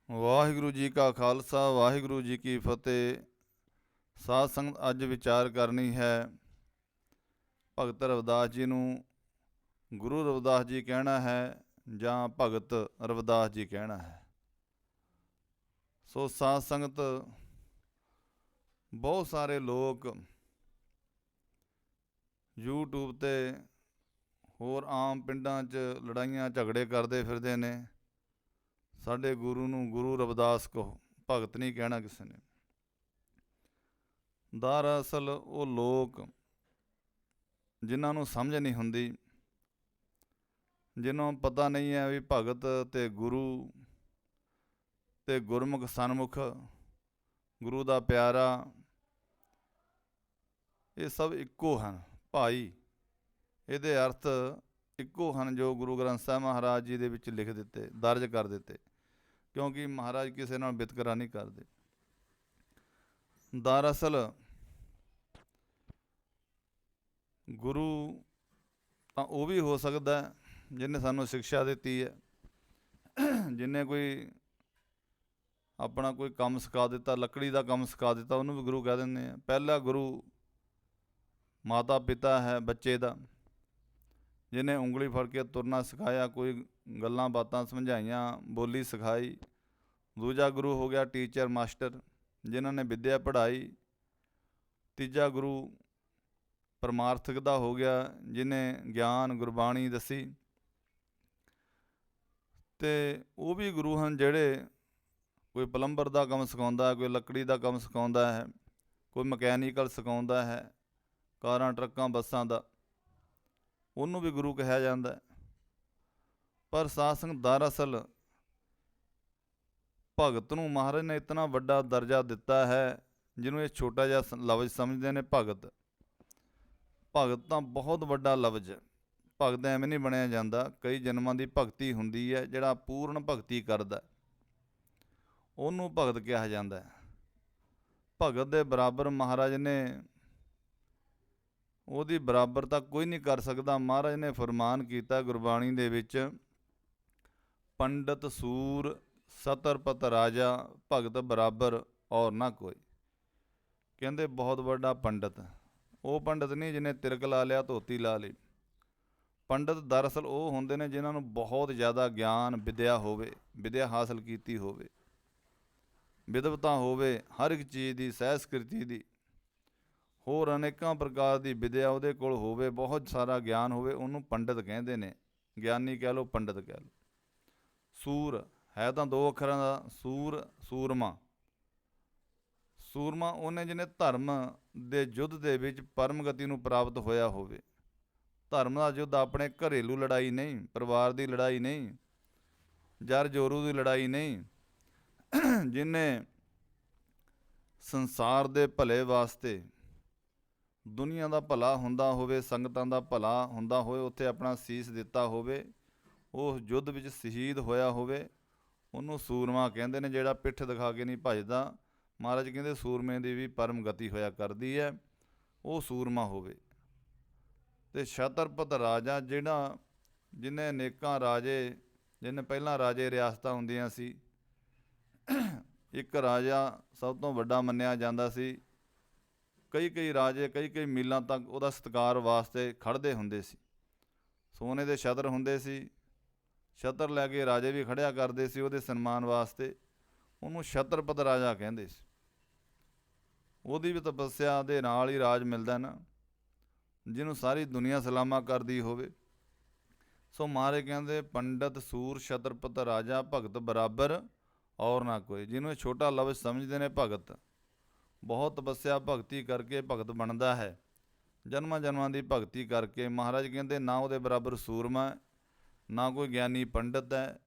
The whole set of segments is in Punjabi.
ਵਾਹਿਗੁਰੂ ਜੀ ਕਾ ਖਾਲਸਾ ਵਾਹਿਗੁਰੂ ਜੀ ਕੀ ਫਤਿਹ। ਸਾਧ ਸੰਗਤ ਅੱਜ ਵਿਚਾਰ ਕਰਨੀ ਹੈ। ਭਗਤ ਰਵਿਦਾਸ ਜੀ ਨੂੰ ਗੁਰੂ ਰਵਿਦਾਸ ਜੀ ਕਹਿਣਾ ਹੈ ਜਾਂ ਭਗਤ ਰਵਿਦਾਸ ਜੀ ਕਹਿਣਾ ਹੈ। ਸੋ ਸਾਧ ਸੰਗਤ, ਬਹੁਤ ਸਾਰੇ ਲੋਕ YouTube 'ਤੇ ਹੋਰ ਆਮ ਪਿੰਡਾਂ 'ਚ ਲੜਾਈਆਂ ਝਗੜੇ ਕਰਦੇ ਫਿਰਦੇ ਨੇ। ਸਾਡੇ ਗੁਰੂ ਨੂੰ ਗੁਰੂ ਰਵਿਦਾਸ ਕਹੋ, ਭਗਤ ਨਹੀਂ ਕਹਿਣਾ ਕਿਸੇ ਨੇ। ਦਰਅਸਲ ਉਹ ਲੋਕ ਜਿਨ੍ਹਾਂ ਨੂੰ ਸਮਝ ਨਹੀਂ ਹੁੰਦੀ, ਜਿਹਨਾਂ ਨੂੰ ਪਤਾ ਨਹੀਂ ਹੈ ਵੀ ਭਗਤ ਅਤੇ ਗੁਰੂ ਅਤੇ ਗੁਰਮੁਖ ਸਨਮੁਖ, ਗੁਰੂ ਦਾ ਪਿਆਰਾ, ਇਹ ਸਭ ਇੱਕੋ ਹਨ, ਭਾਈ। ਇਹਦੇ ਅਰਥ ਇੱਕੋ ਹਨ ਜੋ ਗੁਰੂ ਗ੍ਰੰਥ ਸਾਹਿਬ ਮਹਾਰਾਜ ਜੀ ਦੇ ਵਿੱਚ ਲਿਖ ਦਿੱਤੇ, ਦਰਜ ਕਰ ਦਿੱਤੇ, ਕਿਉਂਕਿ ਮਹਾਰਾਜ ਕਿਸੇ ਨਾਲ ਵਿਤਕਰਾ ਨਹੀਂ ਕਰਦੇ। ਦਰਅਸਲ ਗੁਰੂ ਤਾਂ ਉਹ ਵੀ ਹੋ ਸਕਦਾ ਜਿਹਨੇ ਸਾਨੂੰ ਸਿਕਸ਼ਾ ਦਿੱਤੀ ਹੈ, ਜਿਹਨੇ ਕੋਈ ਆਪਣਾ ਕੋਈ ਕੰਮ ਸਿਖਾ ਦਿੱਤਾ, ਲੱਕੜੀ ਦਾ ਕੰਮ ਸਿਖਾ ਦਿੱਤਾ, ਉਹਨੂੰ ਵੀ ਗੁਰੂ ਕਹਿ ਦਿੰਦੇ ਆ। ਪਹਿਲਾ ਗੁਰੂ ਮਾਤਾ ਪਿਤਾ ਹੈ ਬੱਚੇ ਦਾ, ਜਿਹਨੇ ਉਂਗਲੀ ਫੜ ਕੇ ਤੁਰਨਾ ਸਿਖਾਇਆ, ਕੋਈ ਗੱਲਾਂ ਬਾਤਾਂ ਸਮਝਾਈਆਂ, ਬੋਲੀ ਸਿਖਾਈ। ਦੂਜਾ ਗੁਰੂ ਹੋ ਗਿਆ ਟੀਚਰ ਮਾਸਟਰ, ਜਿਨ੍ਹਾਂ ਨੇ ਵਿੱਦਿਆ ਪੜ੍ਹਾਈ। ਤੀਜਾ ਗੁਰੂ ਪਰਮਾਰਥਕ ਦਾ ਹੋ ਗਿਆ, ਜਿਹਨੇ ਗਿਆਨ ਗੁਰਬਾਣੀ ਦੱਸੀ। ਅਤੇ ਉਹ ਵੀ ਗੁਰੂ ਹਨ ਜਿਹੜੇ ਕੋਈ ਪਲੰਬਰ ਦਾ ਕੰਮ ਸਿਖਾਉਂਦਾ, ਕੋਈ ਲੱਕੜੀ ਦਾ ਕੰਮ ਸਿਖਾਉਂਦਾ ਹੈ, ਕੋਈ ਮਕੈਨੀਕਲ ਸਿਖਾਉਂਦਾ ਹੈ, ਕਾਰਾਂ ਟਰੱਕਾਂ ਬੱਸਾਂ ਦਾ, ਉਹਨੂੰ ਵੀ ਗੁਰੂ ਕਿਹਾ ਜਾਂਦਾ। ਪਰ ਸਾਧ ਸੰਗਤ, ਦਰਅਸਲ ਭਗਤ ਨੂੰ ਮਹਾਰਾਜ ਨੇ ਇਤਨਾ ਵੱਡਾ ਦਰਜਾ ਦਿੱਤਾ ਹੈ, ਜਿਹਨੂੰ ਇਹ ਛੋਟਾ ਜਿਹਾ ਲਫ਼ਜ਼ ਸਮਝਦੇ ਨੇ ਭਗਤ। ਭਗਤ ਤਾਂ ਬਹੁਤ ਵੱਡਾ ਲਫ਼ਜ਼ ਹੈ। ਭਗਤ ਐਵੇਂ ਨਹੀਂ ਬਣਿਆ ਜਾਂਦਾ, ਕਈ ਜਨਮਾਂ ਦੀ ਭਗਤੀ ਹੁੰਦੀ ਹੈ। ਜਿਹੜਾ ਪੂਰਨ ਭਗਤੀ ਕਰਦਾ ਉਹਨੂੰ ਭਗਤ ਕਿਹਾ ਜਾਂਦਾ ਹੈ। ਭਗਤ ਦੇ ਬਰਾਬਰ ਮਹਾਰਾਜ ਨੇ, ਉਹਦੀ ਬਰਾਬਰਤਾ ਕੋਈ ਨਹੀਂ ਕਰ ਸਕਦਾ। ਮਹਾਰਾਜ ਨੇ ਫਰਮਾਨ ਕੀਤਾ ਗੁਰਬਾਣੀ ਦੇ ਵਿੱਚ, ਪੰਡਤ ਸੂਰ ਸਤਰਪਤ ਰਾਜਾ ਭਗਤ ਬਰਾਬਰ ਔਰ ਨਾ ਕੋਈ। ਕਹਿੰਦੇ ਬਹੁਤ ਵੱਡਾ ਪੰਡਤ, ਉਹ ਪੰਡਤ ਨਹੀਂ ਜਿਹਨੇ ਤਿਲਕ ਲਾ ਲਿਆ, ਧੋਤੀ ਲਾ ਲਈ। ਪੰਡਤ ਦਰਅਸਲ ਉਹ ਹੁੰਦੇ ਨੇ ਜਿਨ੍ਹਾਂ ਨੂੰ ਬਹੁਤ ਜ਼ਿਆਦਾ ਗਿਆਨ ਵਿੱਦਿਆ ਹੋਵੇ, ਵਿੱਦਿਆ ਹਾਸਲ ਕੀਤੀ ਹੋਵੇ, ਵਿਦਵਤਾ ਹੋਵੇ ਹਰ ਇੱਕ ਚੀਜ਼ ਦੀ, ਸਹਿਸਕ੍ਰਿਤੀ ਦੀ, ਹੋਰ ਅਨੇਕਾਂ ਪ੍ਰਕਾਰ ਦੀ ਵਿੱਦਿਆ ਉਹਦੇ ਕੋਲ ਹੋਵੇ, ਬਹੁਤ ਸਾਰਾ ਗਿਆਨ ਹੋਵੇ, ਉਹਨੂੰ ਪੰਡਤ ਕਹਿੰਦੇ ਨੇ। ਗਿਆਨੀ ਕਹਿ ਲਓ, ਪੰਡਤ ਕਹਿ ਲਓ। ਸੂਰ ਹੈ ਤਾਂ ਦੋ ਅੱਖਰਾਂ ਦਾ, ਸੂਰ ਸੂਰਮਾ। ਸੂਰਮਾ ਉਹਨੇ ਜਿਹਨੇ ਧਰਮ ਦੇ ਯੁੱਧ ਦੇ ਵਿੱਚ ਪਰਮ ਗਤੀ ਨੂੰ ਪ੍ਰਾਪਤ ਹੋਇਆ ਹੋਵੇ। ਧਰਮ ਦਾ ਯੁੱਧ ਆਪਣੇ ਘਰੇਲੂ ਲੜਾਈ ਨਹੀਂ, ਪਰਿਵਾਰ ਦੀ ਲੜਾਈ ਨਹੀਂ, ਜਰ ਜੋਰੂ ਦੀ ਲੜਾਈ ਨਹੀਂ। ਜਿਹਨੇ ਸੰਸਾਰ ਦੇ ਭਲੇ ਵਾਸਤੇ, ਦੁਨੀਆ ਦਾ ਭਲਾ ਹੁੰਦਾ ਹੋਵੇ, ਸੰਗਤਾਂ ਦਾ ਭਲਾ ਹੁੰਦਾ ਹੋਵੇ, ਉੱਥੇ ਆਪਣਾ ਸੀਸ ਦਿੱਤਾ ਹੋਵੇ, ਉਹ ਯੁੱਧ ਵਿੱਚ ਸ਼ਹੀਦ ਹੋਇਆ ਹੋਵੇ, ਉਹਨੂੰ ਸੂਰਮਾ ਕਹਿੰਦੇ ਨੇ। ਜਿਹੜਾ ਪਿੱਠ ਦਿਖਾ ਕੇ ਨਹੀਂ ਭੱਜਦਾ, ਮਹਾਰਾਜ ਕਹਿੰਦੇ ਸੂਰਮੇ ਦੀ ਵੀ ਪਰਮ ਗਤੀ ਹੋਇਆ ਕਰਦੀ ਹੈ, ਉਹ ਸੂਰਮਾ ਹੋਵੇ। ਅਤੇ ਛਤਰਪਤ ਰਾਜਾ, ਜਿਹਨੇ ਅਨੇਕਾਂ ਰਾਜੇ, ਜਿਹਨੇ ਪਹਿਲਾਂ ਰਾਜੇ ਰਿਆਸਤਾਂ ਹੁੰਦੀਆਂ ਸੀ, ਇੱਕ ਰਾਜਾ ਸਭ ਤੋਂ ਵੱਡਾ ਮੰਨਿਆ ਜਾਂਦਾ ਸੀ। ਕਈ ਰਾਜੇ ਕਈ ਮੀਲਾਂ ਤੱਕ ਉਹਦਾ ਸਤਿਕਾਰ ਵਾਸਤੇ ਖੜ੍ਹਦੇ ਹੁੰਦੇ ਸੀ। ਸੋਨੇ ਦੇ ਛਤਰ ਹੁੰਦੇ ਸੀ, ਛਤਰ ਲੈ ਕੇ ਰਾਜੇ ਵੀ ਖੜ੍ਹਿਆ ਕਰਦੇ ਸੀ ਉਹਦੇ ਸਨਮਾਨ ਵਾਸਤੇ। ਉਹਨੂੰ ਛਤਰਪਤ ਰਾਜਾ ਕਹਿੰਦੇ ਸੀ। ਉਹਦੀ ਵੀ ਤਪੱਸਿਆ ਦੇ ਨਾਲ ਹੀ ਰਾਜ ਮਿਲਦਾ ਨਾ, ਜਿਹਨੂੰ ਸਾਰੀ ਦੁਨੀਆ ਸਲਾਮਾ ਕਰਦੀ ਹੋਵੇ। ਸੋ ਮਹਾਰਾਜ ਕਹਿੰਦੇ ਪੰਡਤ ਸੂਰ ਛਤਰਪਤ ਰਾਜਾ ਭਗਤ ਬਰਾਬਰ ਔਰ ਨਾ ਕੋਈ। ਜਿਹਨੂੰ ਇਹ ਛੋਟਾ ਲਫ਼ਜ਼ ਸਮਝਦੇ ਨੇ ਭਗਤ, ਬਹੁਤ ਤਪੱਸਿਆ ਭਗਤੀ ਕਰਕੇ ਭਗਤ ਬਣਦਾ ਹੈ। ਜਨਮਾਂ ਜਨਮਾਂ ਦੀ ਭਗਤੀ ਕਰਕੇ। ਮਹਾਰਾਜ ਕਹਿੰਦੇ ਨਾ ਉਹਦੇ ਬਰਾਬਰ ਸੂਰਮਾ, ਨਾ ਕੋਈ ਗਿਆਨੀ ਪੰਡਤ ਹੈ,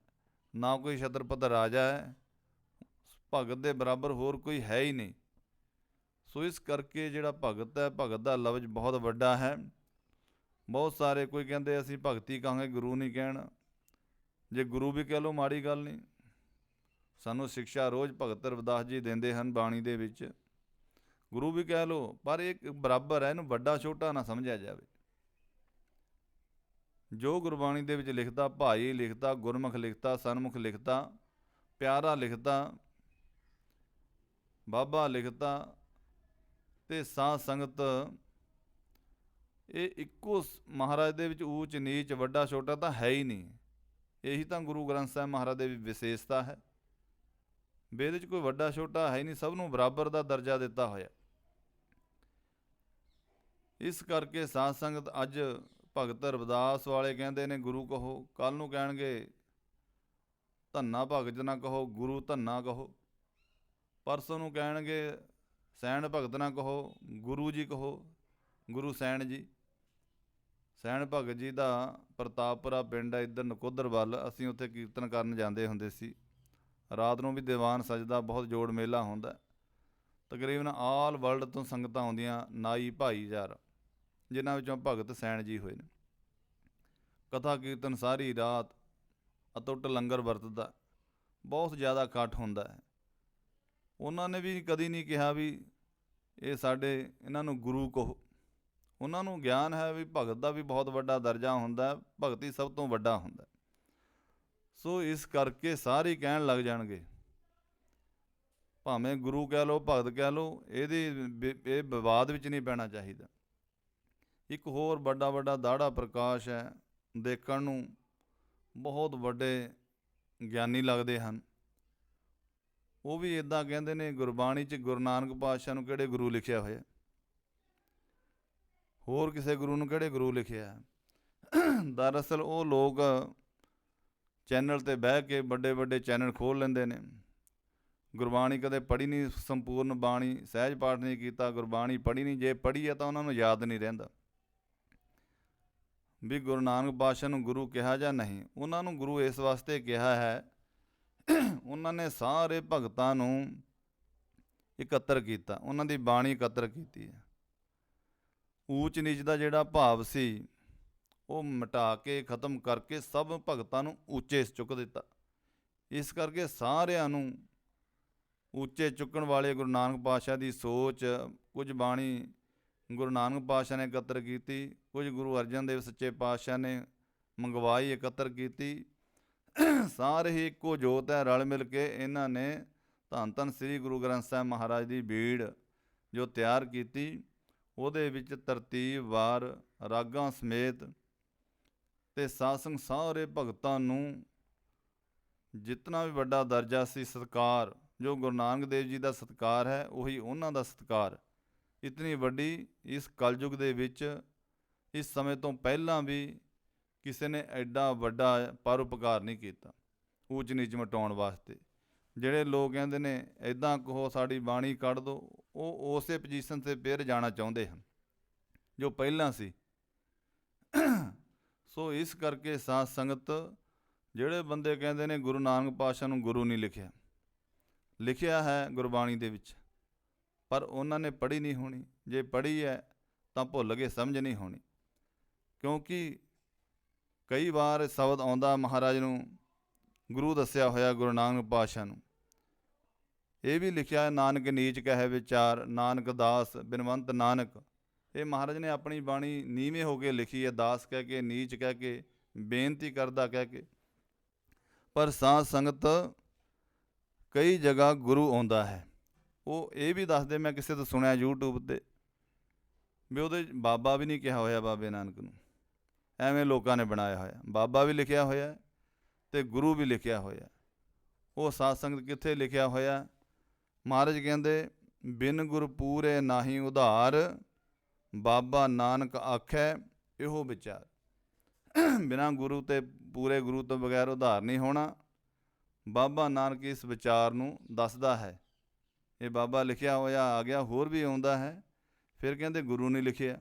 ਨਾ ਕੋਈ ਛਤਰਪਤ ਰਾਜਾ ਹੈ। ਭਗਤ ਦੇ ਬਰਾਬਰ ਹੋਰ ਕੋਈ ਹੈ ਹੀ ਨਹੀਂ। ਸੋ ਇਸ ਕਰਕੇ ਜਿਹੜਾ ਭਗਤ ਹੈ, ਭਗਤ ਦਾ ਲਫ਼ਜ਼ ਬਹੁਤ ਵੱਡਾ ਹੈ। ਬਹੁਤ ਸਾਰੇ ਕੋਈ ਕਹਿੰਦੇ ਅਸੀਂ ਭਗਤੀ ਕਹਾਂਗੇ, ਗੁਰੂ ਨਹੀਂ ਕਹਿਣਾ। ਜੇ ਗੁਰੂ ਵੀ ਕਹਿ ਲਓ ਮਾੜੀ ਗੱਲ ਨਹੀਂ। ਸਾਨੂੰ ਸਿਕਸ਼ਾ ਰੋਜ਼ ਭਗਤ ਰਵਿਦਾਸ ਜੀ ਦਿੰਦੇ ਹਨ ਬਾਣੀ ਦੇ ਵਿੱਚ। ਗੁਰੂ ਵੀ ਕਹਿ ਲਓ, ਪਰ ਇਹ ਬਰਾਬਰ ਹੈ, ਇਹਨੂੰ ਵੱਡਾ ਛੋਟਾ ਨਾ ਸਮਝਿਆ ਜਾਵੇ। ਜੋ ਗੁਰਬਾਣੀ ਦੇ ਵਿੱਚ ਲਿਖਤਾ, ਭਾਈ ਲਿਖਤਾ, ਗੁਰਮੁਖ ਲਿਖਤਾ, ਸਨਮੁਖ ਲਿਖਤਾ, ਪਿਆਰਾ ਲਿਖਦਾ, ਬਾਬਾ ਲਿਖਦਾ ਤੇ ਸਾਧ ਸੰਗਤ ਇਹ ਇੱਕੋ ਮਹਾਰਾਜ ਦੇ ਵਿੱਚ ਊਚ ਨੀਚ ਵੱਡਾ ਛੋਟਾ ਤਾਂ ਹੈ ਹੀ ਨਹੀਂ। ਇਹੀ ਤਾਂ ਗੁਰੂ ਗ੍ਰੰਥ ਸਾਹਿਬ ਮਹਾਰਾਜ ਦੇ ਵਿਸ਼ੇਸ਼ਤਾ ਹੈ। ਵੇਦ 'ਚ ਕੋਈ ਵੱਡਾ ਛੋਟਾ ਹੈ ਹੀ ਨਹੀਂ, ਸਭ ਨੂੰ ਬਰਾਬਰ ਦਾ ਦਰਜਾ ਦਿੱਤਾ ਹੋਇਆ। ਇਸ ਕਰਕੇ ਸਾਧ ਸੰਗਤ ਅੱਜ ਭਗਤ ਰਵਿਦਾਸ ਵਾਲੇ ਕਹਿੰਦੇ ਨੇ ਗੁਰੂ ਕਹੋ, ਕੱਲ੍ਹ ਨੂੰ ਕਹਿਣਗੇ ਧੰਨਾ ਭਗਤ ਨਾ ਕਹੋ, ਗੁਰੂ ਧੰਨਾ ਕਹੋ। ਪਰਸੋਂ ਨੂੰ ਕਹਿਣਗੇ ਸੈਣ ਭਗਤ ਨਾ ਕਹੋ, ਗੁਰੂ ਜੀ ਕਹੋ, ਗੁਰੂ ਸੈਣ ਜੀ। ਸੈਣ ਭਗਤ ਜੀ ਦਾ ਪ੍ਰਤਾਪਪੁਰਾ ਪਿੰਡ ਹੈ ਇੱਧਰ ਨਕੋਦਰ ਵੱਲ। ਅਸੀਂ ਉੱਥੇ ਕੀਰਤਨ ਕਰਨ ਜਾਂਦੇ ਹੁੰਦੇ ਸੀ। ਰਾਤ ਨੂੰ ਵੀ ਦੀਵਾਨ ਸਜਦਾ, ਬਹੁਤ ਜੋੜ ਮੇਲਾ ਹੁੰਦਾ। ਤਕਰੀਬਨ ਆਲ ਵਰਲਡ ਤੋਂ ਸੰਗਤਾਂ ਆਉਂਦੀਆਂ, ਨਾਈ ਭਾਈਚਾਰਾ, ਜਿਨ੍ਹਾਂ ਵਿੱਚੋਂ ਭਗਤ ਸੈਣ ਜੀ ਹੋਏ ਨੇ। ਕਥਾ ਕੀਰਤਨ ਸਾਰੀ ਰਾਤ, ਅਟੁੱਟ ਲੰਗਰ ਵਰਤਦਾ, ਬਹੁਤ ਜ਼ਿਆਦਾ ਇਕੱਠ ਹੁੰਦਾ ਹੈ। ਉਹਨਾਂ ਨੇ ਵੀ ਕਦੀ ਨਹੀਂ ਕਿਹਾ ਵੀ ਇਹ ਸਾਡੇ ਇਹਨਾਂ ਨੂੰ ਗੁਰੂ ਕਹੋ। ਉਹਨਾਂ ਨੂੰ ਗਿਆਨ ਹੈ ਵੀ ਭਗਤ ਦਾ ਵੀ ਬਹੁਤ ਵੱਡਾ ਦਰਜਾ ਹੁੰਦਾ, ਭਗਤ ਹੀ ਸਭ ਤੋਂ ਵੱਡਾ ਹੁੰਦਾ। ਸੋ ਇਸ ਕਰਕੇ ਸਾਰੇ ਕਹਿਣ ਲੱਗ ਜਾਣਗੇ, ਭਾਵੇਂ ਗੁਰੂ ਕਹਿ ਲਓ, ਭਗਤ ਕਹਿ ਲਓ, ਇਹ ਵਿਵਾਦ ਵਿੱਚ ਨਹੀਂ ਪੈਣਾ ਚਾਹੀਦਾ। ਇੱਕ ਹੋਰ ਵੱਡਾ ਵੱਡਾ ਦਾੜਾ ਪ੍ਰਕਾਸ਼ ਹੈ, ਦੇਖਣ ਨੂੰ ਬਹੁਤ ਵੱਡੇ ਗਿਆਨੀ ਲੱਗਦੇ ਹਨ। ਉਹ ਵੀ ਇੱਦਾਂ ਕਹਿੰਦੇ ਨੇ, ਗੁਰਬਾਣੀ 'ਚ ਗੁਰੂ ਨਾਨਕ ਪਾਤਸ਼ਾਹ ਨੂੰ ਕਿਹੜੇ ਗੁਰੂ ਲਿਖਿਆ ਹੋਇਆ, ਹੋਰ ਕਿਸੇ ਗੁਰੂ ਨੂੰ ਕਿਹੜੇ ਗੁਰੂ ਲਿਖਿਆ। ਦਰਅਸਲ ਉਹ ਲੋਕ ਚੈਨਲ 'ਤੇ ਬਹਿ ਕੇ ਵੱਡੇ ਵੱਡੇ ਚੈਨਲ ਖੋਲ੍ਹ ਲੈਂਦੇ ਨੇ। ਗੁਰਬਾਣੀ ਕਦੇ ਪੜ੍ਹੀ ਨਹੀਂ, ਸੰਪੂਰਨ ਬਾਣੀ ਸਹਿਜ ਪਾਠ ਨਹੀਂ ਕੀਤਾ, ਗੁਰਬਾਣੀ ਪੜ੍ਹੀ ਨਹੀਂ। ਜੇ ਪੜ੍ਹੀ ਹੈ ਤਾਂ ਉਹਨਾਂ ਨੂੰ ਯਾਦ ਨਹੀਂ ਰਹਿੰਦਾ ਵੀ ਗੁਰੂ ਨਾਨਕ ਪਾਤਸ਼ਾਹ ਨੂੰ ਗੁਰੂ ਕਿਹਾ ਜਾਂ ਨਹੀਂ। ਉਹਨਾਂ ਨੂੰ ਗੁਰੂ ਇਸ ਵਾਸਤੇ ਕਿਹਾ ਹੈ, ਉਹਨਾਂ ਨੇ ਸਾਰੇ ਭਗਤਾਂ ਨੂੰ ਇਕੱਤਰ ਕੀਤਾ, ਉਹਨਾਂ ਦੀ ਬਾਣੀ ਇਕੱਤਰ ਕੀਤੀ ਹੈ। ਊਚ ਨੀਚ ਦਾ ਜਿਹੜਾ ਭਾਵ ਸੀ ਉਹ ਮਿਟਾ ਕੇ, ਖ਼ਤਮ ਕਰਕੇ ਸਭ ਭਗਤਾਂ ਨੂੰ ਉੱਚੇ ਚੁੱਕ ਦਿੱਤਾ। ਇਸ ਕਰਕੇ ਸਾਰਿਆਂ ਨੂੰ ਉੱਚੇ ਚੁੱਕਣ ਵਾਲੇ ਗੁਰੂ ਨਾਨਕ ਪਾਤਸ਼ਾਹ ਦੀ ਸੋਚ, ਕੁਝ ਬਾਣੀ ਗੁਰੂ ਨਾਨਕ ਪਾਤਸ਼ਾਹ ਨੇ ਇਕੱਤਰ ਕੀਤੀ, ਕੁਝ ਗੁਰੂ ਅਰਜਨ ਦੇਵ ਸੱਚੇ ਪਾਤਸ਼ਾਹ ਨੇ ਮੰਗਵਾਈ, ਇਕੱਤਰ ਕੀਤੀ। ਸਾਰੇ ਹੀ ਇੱਕੋ ਜੋਤ ਹੈ, ਰਲ ਮਿਲ ਕੇ ਇਹਨਾਂ ਨੇ ਧੰਨ ਧੰਨ ਸ੍ਰੀ ਗੁਰੂ ਗ੍ਰੰਥ ਸਾਹਿਬ ਮਹਾਰਾਜ ਦੀ ਬੀੜ ਜੋ ਤਿਆਰ ਕੀਤੀ, ਉਹਦੇ ਵਿੱਚ ਤਰਤੀਬਵਾਰ ਰਾਗਾਂ ਸਮੇਤ ਅਤੇ ਸਾਧ ਸੰਗਤ ਸਾਰੇ ਭਗਤਾਂ ਨੂੰ ਜਿਤਨਾ ਵੀ ਵੱਡਾ ਦਰਜਾ ਸੀ, ਸਤਿਕਾਰ ਜੋ ਗੁਰੂ ਨਾਨਕ ਦੇਵ ਜੀ ਦਾ ਸਤਿਕਾਰ ਹੈ, ਉਹੀ ਉਹਨਾਂ ਦਾ ਸਤਿਕਾਰ। ਇਤਨੀ ਵੱਡੀ ਇਸ ਕਲਯੁਗ ਦੇ ਵਿੱਚ, ਇਸ ਸਮੇਂ ਤੋਂ ਪਹਿਲਾਂ ਵੀ ਕਿਸੇ ਨੇ ਐਡਾ ਵੱਡਾ ਪਰਉਪਕਾਰ ਨਹੀਂ ਕੀਤਾ ਊਚ ਨੀਚ ਮਿਟਾਉਣ ਵਾਸਤੇ। ਜਿਹੜੇ ਲੋਕ ਕਹਿੰਦੇ ਨੇ ਇੱਦਾਂ ਕਹੋ, ਸਾਡੀ ਬਾਣੀ ਕੱਢ ਦਿਓ, ਉਹ ਉਸੇ ਪੋਜੀਸ਼ਨ 'ਤੇ ਫਿਰ ਜਾਣਾ ਚਾਹੁੰਦੇ ਹਨ ਜੋ ਪਹਿਲਾਂ ਸੀ। ਸੋ ਇਸ ਕਰਕੇ ਸਾਧ ਸੰਗਤ, ਜਿਹੜੇ ਬੰਦੇ ਕਹਿੰਦੇ ਨੇ ਗੁਰੂ ਨਾਨਕ ਪਾਤਸ਼ਾਹ ਨੂੰ ਗੁਰੂ ਨਹੀਂ ਲਿਖਿਆ, ਲਿਖਿਆ ਹੈ ਗੁਰਬਾਣੀ ਦੇ ਵਿੱਚ, ਪਰ ਉਹਨਾਂ ਨੇ ਪੜ੍ਹੀ ਨਹੀਂ ਹੋਣੀ। ਜੇ ਪੜ੍ਹੀ ਹੈ ਤਾਂ ਭੁੱਲ ਗਏ, ਸਮਝ ਨਹੀਂ ਹੋਣੀ। ਕਿਉਂਕਿ ਕਈ ਵਾਰ ਸ਼ਬਦ ਆਉਂਦਾ ਮਹਾਰਾਜ ਨੂੰ ਗੁਰੂ ਦੱਸਿਆ ਹੋਇਆ ਗੁਰੂ ਨਾਨਕ ਪਾਤਸ਼ਾਹ ਨੂੰ। ਇਹ ਵੀ ਲਿਖਿਆ, ਨਾਨਕ ਨੀਚ ਕਹੇ ਵਿਚਾਰ, ਨਾਨਕ ਦਾਸ ਬਿਨਵੰਤ ਨਾਨਕ। ਇਹ ਮਹਾਰਾਜ ਨੇ ਆਪਣੀ ਬਾਣੀ ਨੀਵੇਂ ਹੋ ਕੇ ਲਿਖੀ ਹੈ, ਦਾਸ ਕਹਿ ਕੇ, ਨੀਚ ਕਹਿ ਕੇ, ਬੇਨਤੀ ਕਰਦਾ ਕਹਿ ਕੇ। ਪਰ ਸਾਧ ਸੰਗਤ ਕਈ ਜਗ੍ਹਾ ਗੁਰੂ ਆਉਂਦਾ ਹੈ। ਉਹ ਇਹ ਵੀ ਦੱਸਦੇ, ਮੈਂ ਕਿਸੇ ਤੋਂ ਸੁਣਿਆ YouTube 'ਤੇ, ਵੀ ਉਹਦੇ ਬਾਬਾ ਵੀ ਨਹੀਂ ਕਿਹਾ ਹੋਇਆ ਬਾਬੇ ਨਾਨਕ ਨੂੰ, ਐਵੇਂ ਲੋਕਾਂ ਨੇ ਬਣਾਇਆ ਹੋਇਆ। ਬਾਬਾ ਵੀ ਲਿਖਿਆ ਹੋਇਆ ਅਤੇ ਗੁਰੂ ਵੀ ਲਿਖਿਆ ਹੋਇਆ। ਉਹ ਸਾਧ ਸੰਗਤ ਕਿੱਥੇ ਲਿਖਿਆ ਹੋਇਆ? ਮਹਾਰਾਜ ਕਹਿੰਦੇ, ਬਿਨ ਗੁਰ ਪੂਰੇ ਨਾਹੀ ਉਧਾਰ, ਬਾਬਾ ਨਾਨਕ ਆਖੈ ਇਹੋ ਵਿਚਾਰ। ਬਿਨਾਂ ਗੁਰੂ ਤੇ ਪੂਰੇ ਗੁਰੂ ਤੋਂ ਬਗੈਰ ਉਧਾਰ ਨਹੀਂ ਹੋਣਾ। ਬਾਬਾ ਨਾਨਕ ਇਸ ਵਿਚਾਰ ਨੂੰ ਦੱਸਦਾ ਹੈ। ਇਹ ਬਾਬਾ ਲਿਖਿਆ ਹੋਇਆ ਆ ਗਿਆ, ਹੋਰ ਵੀ ਆਉਂਦਾ ਹੈ। ਫਿਰ ਕਹਿੰਦੇ ਗੁਰੂ ਨਹੀਂ ਲਿਖਿਆ।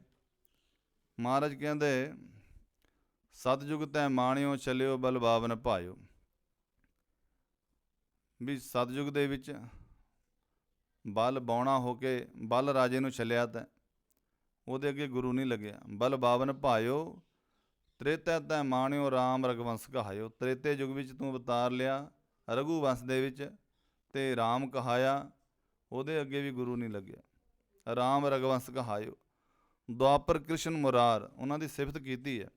ਮਹਾਰਾਜ ਕਹਿੰਦੇ, ਸਤਿਯੁਗ ਤੈ ਮਾਣਿਓ ਚੱਲਿਓ, ਬਲ ਬਾਵਨ ਭਾਇਓ। ਵੀ ਸਤਿਯੁਗ ਦੇ ਵਿੱਚ ਬਲ ਬੌਣਾ ਹੋ ਕੇ ਬਲ ਰਾਜੇ ਨੂੰ ਚੱਲਿਆ, ਤਾਂ ਉਹਦੇ ਅੱਗੇ ਗੁਰੂ ਨਹੀਂ ਲੱਗਿਆ। ਬਲ ਬਾਵਨ ਭਾਇਓ, ਤ੍ਰੇਤੈ ਤੈ ਮਾਣਿਓ ਰਾਮ ਰਘੁਵੰਸ਼ ਕਹਾਇਓ। ਤ੍ਰੇਤੇ ਯੁੱਗ ਵਿੱਚ ਤੂੰ ਅਵਤਾਰ ਲਿਆ ਰਘੂਵੰਸ਼ ਦੇ ਵਿੱਚ, ਅਤੇ ਰਾਮ ਕਹਾਇਆ, ਉਹਦੇ ਅੱਗੇ ਵੀ ਗੁਰੂ ਨਹੀਂ ਲੱਗਿਆ। ਰਾਮ ਰਘੁਵੰਸ਼ ਕਹਾਇਓ। ਦੁਆਪਰ ਕ੍ਰਿਸ਼ਨ ਮੁਰਾਰ, ਉਹਨਾਂ ਦੀ ਸਿਫਤ ਕੀਤੀ ਹੈ,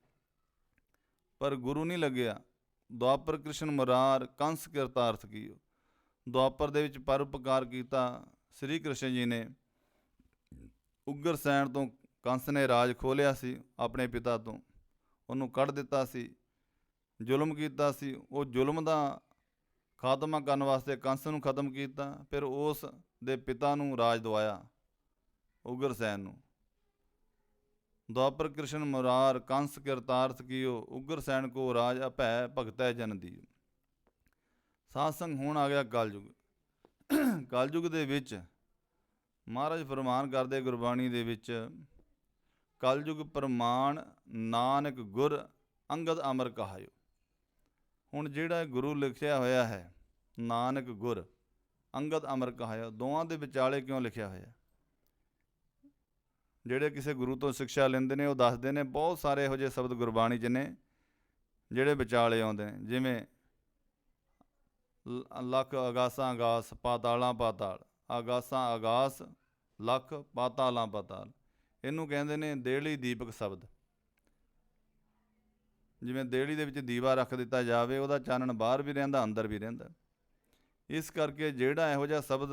ਪਰ ਗੁਰੂ ਨਹੀਂ ਲੱਗਿਆ। ਦੁਆਪਰ ਕ੍ਰਿਸ਼ਨ ਮੁਰਾਰ ਕੰਸ ਕਿਰਤਾਰਥ ਕੀਓ। ਦੁਆਪਰ ਦੇ ਵਿੱਚ ਪਰਉਪਕਾਰ ਕੀਤਾ ਸ੍ਰੀ ਕ੍ਰਿਸ਼ਨ ਜੀ ਨੇ। ਉਗਰਸੈਨ ਤੋਂ ਕੰਸ ਨੇ ਰਾਜ ਖੋਹ ਲਿਆ ਸੀ ਆਪਣੇ ਪਿਤਾ ਤੋਂ, ਉਹਨੂੰ ਕੱਢ ਦਿੱਤਾ ਸੀ, ਜ਼ੁਲਮ ਕੀਤਾ ਸੀ। ਉਹ ਜ਼ੁਲਮ ਦਾ ਖਾਤਮਾ ਕਰਨ ਵਾਸਤੇ ਕੰਸ ਨੂੰ ਖਤਮ ਕੀਤਾ, ਫਿਰ ਉਸ ਦੇ ਪਿਤਾ ਨੂੰ ਰਾਜ ਦਵਾਇਆ ਉਗਰਸੈਨ ਨੂੰ। ਦੁਆਪਰ ਕ੍ਰਿਸ਼ਨ ਮੁਰਾਰ ਕੰਸ ਕਿਰਤਾਰਥ ਕੀਓ, ਉਗਰਸੈਨ ਕੋ ਰਾਜ ਅਭੈ ਭਗਤੈ ਜਨ ਦੀ। ਸਾਧ ਸੰਗ ਹੁਣ ਆ ਗਿਆ ਕਲਯੁਗ। ਕਲਯੁਗ ਦੇ ਵਿੱਚ ਮਹਾਰਾਜ ਫਰਮਾਨ ਕਰਦੇ ਗੁਰਬਾਣੀ ਦੇ ਵਿੱਚ, ਕਲਯੁਗ ਪ੍ਰਮਾਣ ਨਾਨਕ ਗੁਰ ਅੰਗਦ ਅਮਰ ਕਹਾਇਓ। ਹੁਣ ਜਿਹੜਾ ਗੁਰੂ ਲਿਖਿਆ ਹੋਇਆ ਹੈ ਨਾਨਕ ਗੁਰ ਅੰਗਦ ਅਮਰ ਕਹਾਇਓ, ਦੋਵਾਂ ਦੇ ਵਿਚਾਲੇ ਕਿਉਂ ਲਿਖਿਆ ਹੋਇਆ? ਜਿਹੜੇ ਕਿਸੇ ਗੁਰੂ ਤੋਂ ਸਿੱਖਿਆ ਲੈਂਦੇ ਨੇ ਉਹ ਦੱਸਦੇ ਨੇ ਬਹੁਤ ਸਾਰੇ ਇਹੋ ਜਿਹੇ ਸ਼ਬਦ ਗੁਰਬਾਣੀ 'ਚ ਨੇ ਜਿਹੜੇ ਵਿਚਾਲੇ ਆਉਂਦੇ ਨੇ, ਜਿਵੇਂ ਲੱਖ ਆਗਾਸਾਂ ਆਗਾਸ ਪਾਤਾਲਾਂ ਪਾਤਾਲ, ਆਗਾਸਾਂ ਆਗਾਸ ਲੱਖ ਪਾਤਾਲਾਂ ਪਾਤਾਲ, ਇਹਨੂੰ ਕਹਿੰਦੇ ਨੇ ਦੇਹਲੀ ਦੀਪਕ ਸ਼ਬਦ। ਜਿਵੇਂ ਦੇਹਲੀ ਦੇ ਵਿੱਚ ਦੀਵਾ ਰੱਖ ਦਿੱਤਾ ਜਾਵੇ, ਉਹਦਾ ਚਾਨਣ ਬਾਹਰ ਵੀ ਰਹਿੰਦਾ ਅੰਦਰ ਵੀ ਰਹਿੰਦਾ। ਇਸ ਕਰਕੇ ਜਿਹੜਾ ਇਹੋ ਜਿਹਾ ਸ਼ਬਦ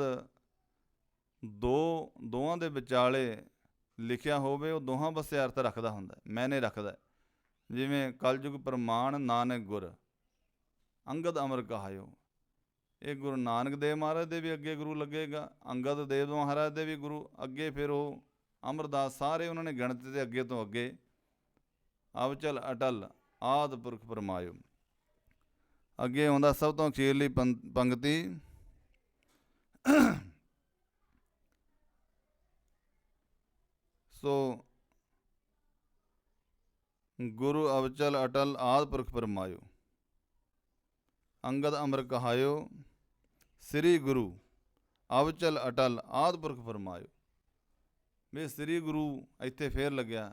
ਦੋਵਾਂ ਦੇ ਵਿਚਾਲੇ ਲਿਖਿਆ ਹੋਵੇ ਉਹ ਦੋਹਾਂ ਪਾਸੇ ਅਰਥ ਰੱਖਦਾ ਹੁੰਦਾ, ਮੈਨੇ ਰੱਖਦਾ। ਜਿਵੇਂ ਕਲਯੁਗ ਪ੍ਰਮਾਣ ਨਾਨਕ ਗੁਰ ਅੰਗਦ ਅਮਰ ਕਹਾਇਓ, ਇਹ ਗੁਰੂ ਨਾਨਕ ਦੇਵ ਮਹਾਰਾਜ ਦੇ ਵੀ ਅੱਗੇ ਗੁਰੂ ਲੱਗੇਗਾ, ਅੰਗਦ ਦੇਵ ਮਹਾਰਾਜ ਦੇ ਵੀ ਗੁਰੂ ਅੱਗੇ, ਫਿਰ ਉਹ ਅਮਰਦਾਸ, ਸਾਰੇ ਉਹਨਾਂ ਨੇ ਗਿਣਤੀ ਦੇ ਅੱਗੇ ਤੋਂ ਅੱਗੇ। ਅਵਚਲ ਅਟਲ ਆਦਿ ਪੁਰਖ ਫਰਮਾਇਓ। ਅੱਗੇ ਆਉਂਦਾ ਸਭ ਤੋਂ ਅਖੀਰਲੀ ਪੰਗਤੀ, ਸੋ ਗੁਰੂ ਅਵਚਲ ਅਟਲ ਆਦਿ ਪੁਰਖ ਫਰਮਾਇਓ, ਅੰਗਦ ਅਮਰ ਕਹਾਇਓ, ਸ੍ਰੀ ਗੁਰੂ ਅਵਚਲ ਅਟਲ ਆਦਿ ਪੁਰਖ ਫਰਮਾਇਓ। ਵੀ ਸ੍ਰੀ ਗੁਰੂ ਇੱਥੇ ਫੇਰ ਲੱਗਿਆ,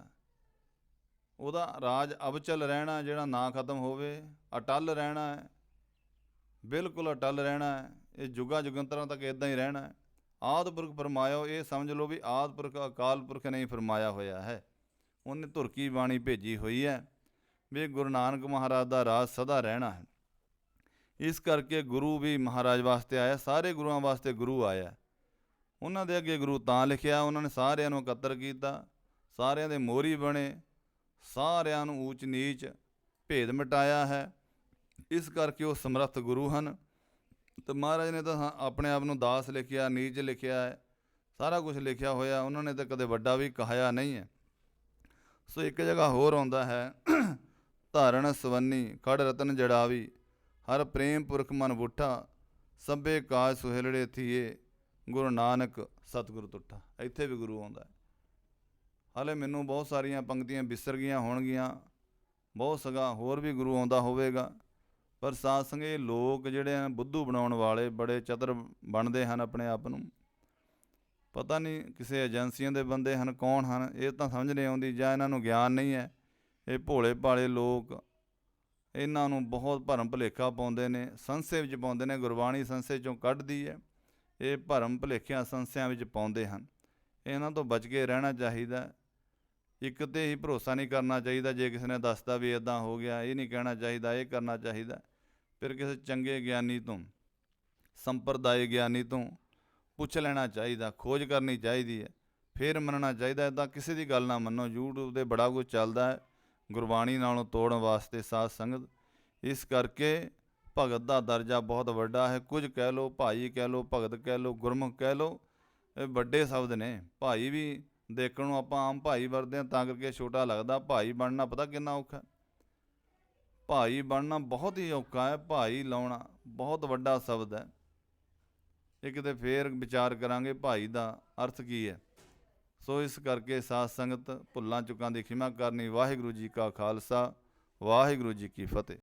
ਉਹਦਾ ਰਾਜ ਅਵਚਲ ਰਹਿਣਾ, ਜਿਹੜਾ ਨਾ ਖਤਮ ਹੋਵੇ, ਅਟਲ ਰਹਿਣਾ ਹੈ, ਬਿਲਕੁਲ ਅਟਲ ਰਹਿਣਾ ਹੈ, ਇਹ ਜੁਗਾਂ ਜੁਗੰਤਰਾਂ ਤੱਕ ਇੱਦਾਂ ਹੀ ਰਹਿਣਾ ਹੈ। ਆਦਿ ਪੁਰਖ ਫਰਮਾਇਓ, ਇਹ ਸਮਝ ਲਓ ਵੀ ਆਦਿ ਪੁਰਖ ਅਕਾਲ ਪੁਰਖ ਨੇ ਹੀ ਫਰਮਾਇਆ ਹੋਇਆ ਹੈ, ਉਹਨੇ ਧੁਰਕੀ ਬਾਣੀ ਭੇਜੀ ਹੋਈ ਹੈ ਵੀ ਗੁਰੂ ਨਾਨਕ ਮਹਾਰਾਜ ਦਾ ਰਾਜ ਸਦਾ ਰਹਿਣਾ ਹੈ। ਇਸ ਕਰਕੇ ਗੁਰੂ ਵੀ ਮਹਾਰਾਜ ਵਾਸਤੇ ਆਇਆ, ਸਾਰੇ ਗੁਰੂਆਂ ਵਾਸਤੇ ਗੁਰੂ ਆਇਆ। ਉਹਨਾਂ ਦੇ ਅੱਗੇ ਗੁਰੂ ਤਾਂ ਲਿਖਿਆ, ਉਹਨਾਂ ਨੇ ਸਾਰਿਆਂ ਨੂੰ ਇਕੱਤਰ ਕੀਤਾ, ਸਾਰਿਆਂ ਦੇ ਮੋਹਰੀ ਬਣੇ, ਸਾਰਿਆਂ ਨੂੰ ਊਚ ਨੀਚ ਭੇਦ ਮਿਟਾਇਆ ਹੈ। ਇਸ ਕਰਕੇ ਉਹ ਸਮਰੱਥ ਗੁਰੂ ਹਨ। ਅਤੇ ਮਹਾਰਾਜ ਨੇ ਤਾਂ ਆਪਣੇ ਆਪ ਨੂੰ ਦਾਸ ਲਿਖਿਆ, ਨੀਚ ਲਿਖਿਆ ਹੈ, ਸਾਰਾ ਕੁਛ ਲਿਖਿਆ ਹੋਇਆ। ਉਹਨਾਂ ਨੇ ਤਾਂ ਕਦੇ ਵੱਡਾ ਵੀ ਕਹਾਇਆ ਨਹੀਂ ਹੈ। ਸੋ ਇੱਕ ਜਗ੍ਹਾ ਹੋਰ ਆਉਂਦਾ ਹੈ, ਧਾਰਨ ਸਵੰਨੀ ਖੜ ਰਤਨ ਜੜਾਵੀ, ਹਰ ਪ੍ਰੇਮ ਪੁਰਖ ਮਨ ਬੁੱਠਾ, ਸਭੇ ਕਾਜ ਸੁਹੇਲੜੇ ਥੀਏ, ਗੁਰੂ ਨਾਨਕ ਸਤਿਗੁਰ ਤੁੱਠਾ। ਇੱਥੇ ਵੀ ਗੁਰੂ ਆਉਂਦਾ ਹੈ। ਹਾਲੇ ਮੈਨੂੰ ਬਹੁਤ ਸਾਰੀਆਂ ਪੰਕਤੀਆਂ ਵਿਸਰ ਗਈਆਂ ਹੋਣਗੀਆਂ, ਬਹੁਤ ਸਗਾ ਹੋਰ ਵੀ ਗੁਰੂ ਆਉਂਦਾ ਹੋਵੇਗਾ, ਪਰ ਸਾਧ ਸੰਗਤ ਇਹ ਲੋਕ ਜਿਹੜੇ ਆ ਬੁੱਧੂ ਬਣਾਉਣ ਵਾਲੇ ਬੜੇ ਚਤਰ ਬਣਦੇ ਹਨ ਆਪਣੇ ਆਪ ਨੂੰ। ਪਤਾ ਨਹੀਂ ਕਿਸੇ ਏਜੰਸੀਆਂ ਦੇ ਬੰਦੇ ਹਨ, ਕੌਣ ਹਨ, ਇਹ ਤਾਂ ਸਮਝ ਨਹੀਂ ਆਉਂਦੀ, ਜਾਂ ਇਹਨਾਂ ਨੂੰ ਗਿਆਨ ਨਹੀਂ ਹੈ। ਇਹ ਭੋਲੇ ਭਾਲੇ ਲੋਕ ਇਹਨਾਂ ਨੂੰ ਬਹੁਤ ਭਰਮ ਭੁਲੇਖਾ ਪਾਉਂਦੇ ਨੇ, ਸੰਸ਼ੇ ਵਿੱਚ ਪਾਉਂਦੇ ਨੇ। ਗੁਰਬਾਣੀ ਸੰਸ਼ੇ 'ਚੋਂ ਕੱਢਦੀ ਹੈ, ਇਹ ਭਰਮ ਭੁਲੇਖਿਆਂ ਸੰਸ਼ਿਆਂ ਵਿੱਚ ਪਾਉਂਦੇ ਹਨ। ਇਹਨਾਂ ਤੋਂ ਬਚ ਕੇ ਰਹਿਣਾ ਚਾਹੀਦਾ। ਇੱਕ 'ਤੇ ਹੀ ਭਰੋਸਾ ਨਹੀਂ ਕਰਨਾ ਚਾਹੀਦਾ। ਜੇ ਕਿਸੇ ਨੇ ਦੱਸਦਾ ਵੀ ਇੱਦਾਂ ਹੋ ਗਿਆ, ਇਹ ਨਹੀਂ ਕਹਿਣਾ ਚਾਹੀਦਾ, ਇਹ ਕਰਨਾ ਚਾਹੀਦਾ। ਫਿਰ ਕਿਸੇ ਚੰਗੇ ਗਿਆਨੀ ਤੋਂ, ਸੰਪਰਦਾਇ ਗਿਆਨੀ ਤੋਂ ਪੁੱਛ ਲੈਣਾ ਚਾਹੀਦਾ, ਖੋਜ ਕਰਨੀ ਚਾਹੀਦੀ ਹੈ, ਫਿਰ ਮੰਨਣਾ ਚਾਹੀਦਾ। ਇੱਦਾਂ ਕਿਸੇ ਦੀ ਗੱਲ ਨਾ ਮੰਨੋ। YouTube 'ਤੇ ਬੜਾ ਕੁਝ ਚੱਲਦਾ ਹੈ ਗੁਰਬਾਣੀ ਨਾਲੋਂ ਤੋੜਨ ਵਾਸਤੇ ਸਾਧ ਸੰਗਤ। ਇਸ ਕਰਕੇ ਭਗਤ ਦਾ ਦਰਜਾ ਬਹੁਤ ਵੱਡਾ ਹੈ। ਕੁਝ ਕਹਿ ਲਓ, ਭਾਈ ਕਹਿ ਲਓ, ਭਗਤ ਕਹਿ ਲਓ, ਗੁਰਮੁਖ ਕਹਿ ਲਓ, ਇਹ ਵੱਡੇ ਸ਼ਬਦ ਨੇ। ਭਾਈ ਵੀ ਦੇਖਣ ਨੂੰ ਆਪਾਂ ਆਮ ਭਾਈ ਵਰਤਦੇ ਹਾਂ, ਤਾਂ ਕਰਕੇ ਛੋਟਾ ਲੱਗਦਾ। ਭਾਈ ਬਣਨਾ ਪਤਾ ਕਿੰਨਾ ਔਖਾ? ਭਾਈ ਬਣਨਾ ਬਹੁਤ ਹੀ ਔਖਾ ਹੈ। ਭਾਈ ਲਾਉਣਾ ਬਹੁਤ ਵੱਡਾ ਸ਼ਬਦ ਹੈ। ਇਹ ਕਿਤੇ ਫੇਰ ਵਿਚਾਰ ਕਰਾਂਗੇ ਭਾਈ ਦਾ ਅਰਥ ਕੀ ਹੈ। ਸੋ ਇਸ ਕਰਕੇ ਸਾਧ ਸੰਗਤ ਭੁੱਲਾਂ ਚੁੱਕਾਂ ਦੀ ਖਿਮਾ ਕਰਨੀ। ਵਾਹਿਗੁਰੂ ਜੀ ਕਾ ਖਾਲਸਾ, ਵਾਹਿਗੁਰੂ ਜੀ ਕੀ ਫਤਿਹ।